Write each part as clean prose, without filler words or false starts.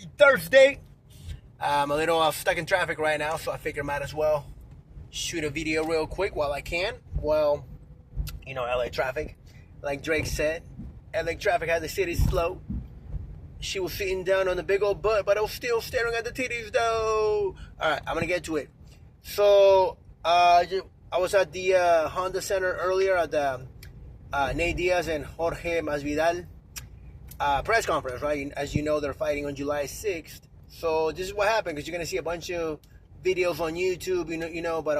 Happy Thursday. I'm a little stuck in traffic right now, so I figure might as well shoot a video real quick while I can. Well, LA traffic. Like Drake said, LA traffic had the city slow. She was sitting down on the big old butt, but I was still staring at the titties though. Alright, I'm gonna get to it. So, I was at the Honda Center earlier at the Nate Diaz and Jorge Masvidal press conference, right? As you know, they're fighting on July 6th. So this is what happened, because you're gonna see a bunch of videos on YouTube, but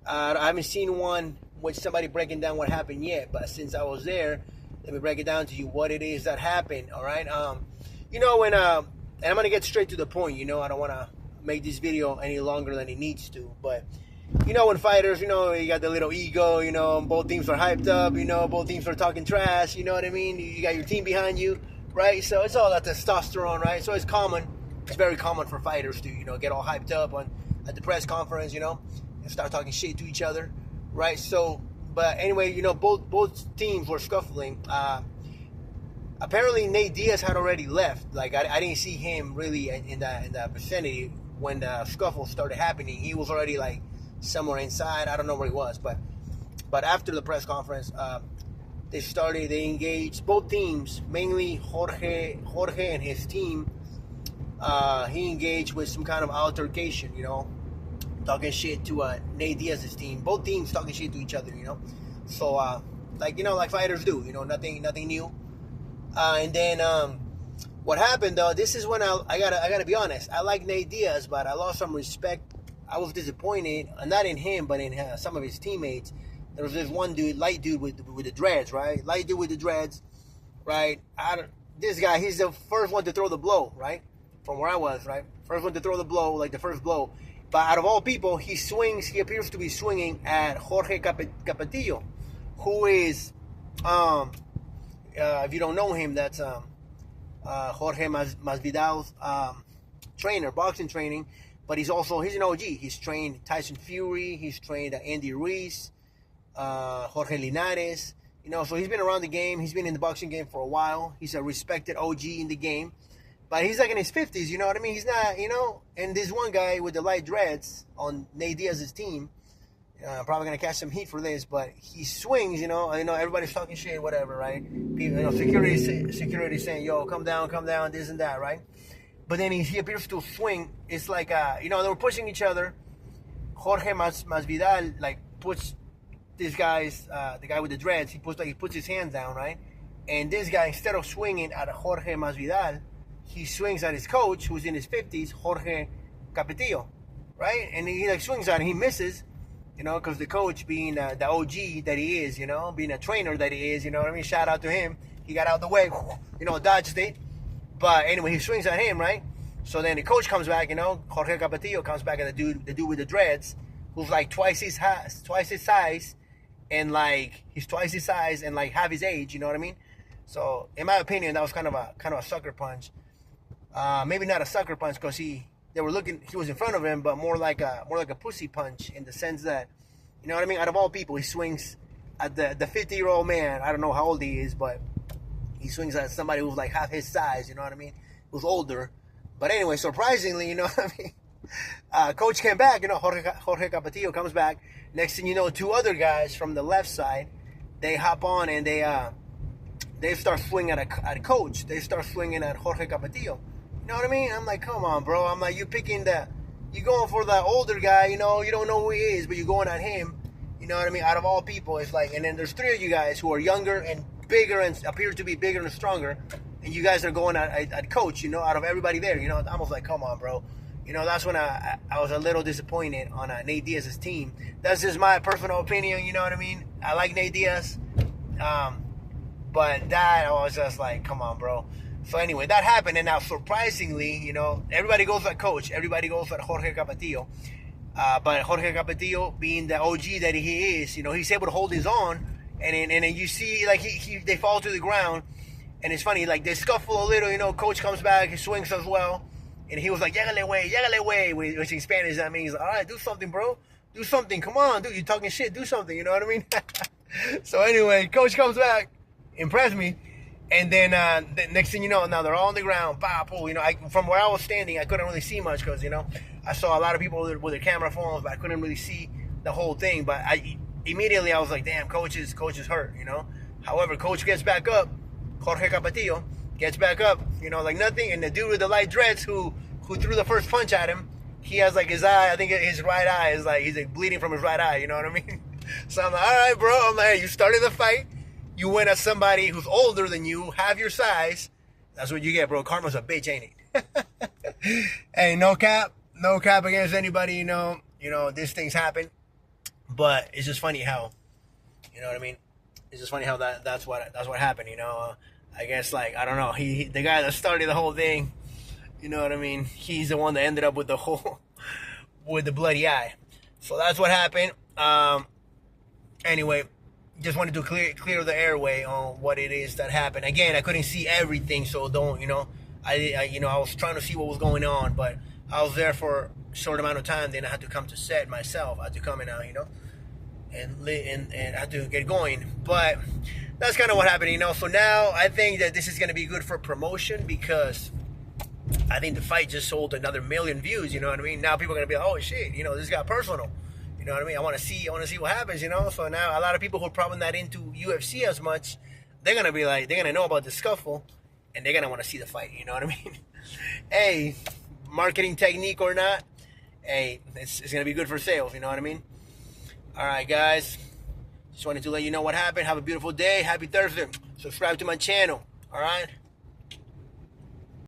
I haven't seen one with somebody breaking down what happened yet. But since I was there, let me break it down to you what it is that happened. All right, and I'm gonna get straight to the point. I don't want to make this video any longer than it needs to, but when fighters, you got the little ego, both teams are hyped up, both teams are talking trash, you know what I mean? You got your team behind you, right? So it's all that testosterone, right? So it's very common for fighters to, get all hyped up at the press conference, and start talking shit to each other, right? So, but anyway, both teams were scuffling. Apparently Nate Diaz had already left. Like, I didn't see him really in that vicinity when the scuffle started happening. He was already like somewhere inside. I don't know where he was, but after the press conference, they engaged both teams, mainly Jorge and his team. He engaged with some kind of altercation, talking shit to Nate Diaz's team. Both teams talking shit to each other, So, like fighters do, nothing new. And then what happened though? This is when I gotta be honest. I like Nate Diaz, but I lost some respect. I was disappointed, not in him, but in some of his teammates. There was this one dude, light dude with the dreads, right? Light dude with the dreads, right? This guy, he's the first one to throw the blow, right? From where I was, right? First one to throw the blow, like the first blow. But out of all people, he appears to be swinging at Jorge Capetillo, who is, if you don't know him, that's Jorge Masvidal's trainer, boxing training. But he's an OG. He's trained Tyson Fury. He's trained Andy Ruiz, Jorge Linares. So he's been around the game. He's been in the boxing game for a while. He's a respected OG in the game. But he's like in his 50s, you know what I mean? He's not, And this one guy with the light dreads on Nate Diaz's team, I'm probably going to catch some heat for this, but he swings, I know everybody's talking shit, whatever, right? People, security saying, yo, come down, this and that, right? But then he appears to swing. It's like, they were pushing each other. Jorge Masvidal, like, puts this guy's, the guy with the dreads, he puts his hands down, right? And this guy, instead of swinging at Jorge Masvidal, he swings at his coach, who's in his 50s, Jorge Capetillo, right? And he, like, swings at him. He misses, because the coach, being the OG that he is, being a trainer that he is, you know what I mean? Shout out to him. He got out the way, dodged it. But anyway, he swings at him, right? So then the coach comes back, Jorge Capetillo comes back at the dude with the dreads, who's like twice his size, and like he's twice his size and like half his age, you know what I mean? So in my opinion, that was kind of a sucker punch. Maybe not a sucker punch, because he was in front of him, but more like a pussy punch, in the sense that, you know what I mean? Out of all people, he swings at the 50-year-old man. I don't know how old he is, but he swings at somebody who's like half his size, you know what I mean? Who's older. But anyway, surprisingly, you know what I mean? Coach came back, Jorge Capetillo comes back. Next thing you know, two other guys from the left side, they hop on and they start swinging at Coach. They start swinging at Jorge Capetillo. You know what I mean? I'm like, come on, bro. I'm like, you going for the older guy, you don't know who he is, but you're going at him. You know what I mean? Out of all people, it's like, and then there's three of you guys who are younger and bigger and appear to be bigger and stronger, and you guys are going at Coach, out of everybody there, I was like, come on, bro. That's when I was a little disappointed on Nate Diaz's team. That's just my personal opinion, you know what I mean? I like Nate Diaz, but that, I was just like, come on, bro. So anyway, that happened, and now surprisingly, everybody goes at Coach, everybody goes at Jorge Capetillo, but Jorge Capetillo, being the OG that he is, he's able to hold his own. And then you see, like, they fall to the ground, and it's funny, like, they scuffle a little, Coach comes back, he swings as well, and he was like, llégale, way, which in Spanish, that means, all right, do something, bro, do something, come on, dude, you're talking shit, do something, you know what I mean? So anyway, Coach comes back, impressed me, And then the next thing you know, now they're all on the ground. You know, from where I was standing, I couldn't really see much because, you know, I saw a lot of people with their camera phones, but I couldn't really see the whole thing. But immediately I was like, damn, coach is hurt, you know. However, coach gets back up. Jorge Capetillo gets back up, you know, like nothing. And the dude with the light dreads who threw the first punch at him, he has like his eye, I think his right eye is like, he's like bleeding from his right eye, you know what I mean? So I'm like, all right, bro. I'm like, hey, you started the fight. You went at somebody who's older than you, half your size. That's what you get, bro. Karma's a bitch, ain't it? Hey, no cap against anybody, you know, these things happen. But it's just funny how, you know what I mean? It's just funny how that's what happened, you know. I guess, like, I don't know, the guy that started the whole thing, you know what I mean? He's the one that ended up with with the bloody eye. So that's what happened. Anyway, just wanted to clear the airway on what it is that happened. Again, I couldn't see everything, so don't, you know, I was trying to see what was going on, but I was there for a short amount of time. Then I had to come to set myself. I had to come in, you know, and I had to get going. But that's kind of what happened, you know. So now I think that this is going to be good for promotion because I think the fight just sold another 1 million views, you know what I mean? Now people are going to be like, oh shit, you know, this got personal. You know what I mean? I want to see what happens, you know? So now a lot of people who are probably not into UFC as much, they're going to be like, they're going to know about the scuffle and they're going to want to see the fight, you know what I mean? Hey, marketing technique or not, hey, it's going to be good for sales, you know what I mean? All right, guys. Just wanted to let you know what happened. Have a beautiful day. Happy Thursday. Subscribe to my channel. All right?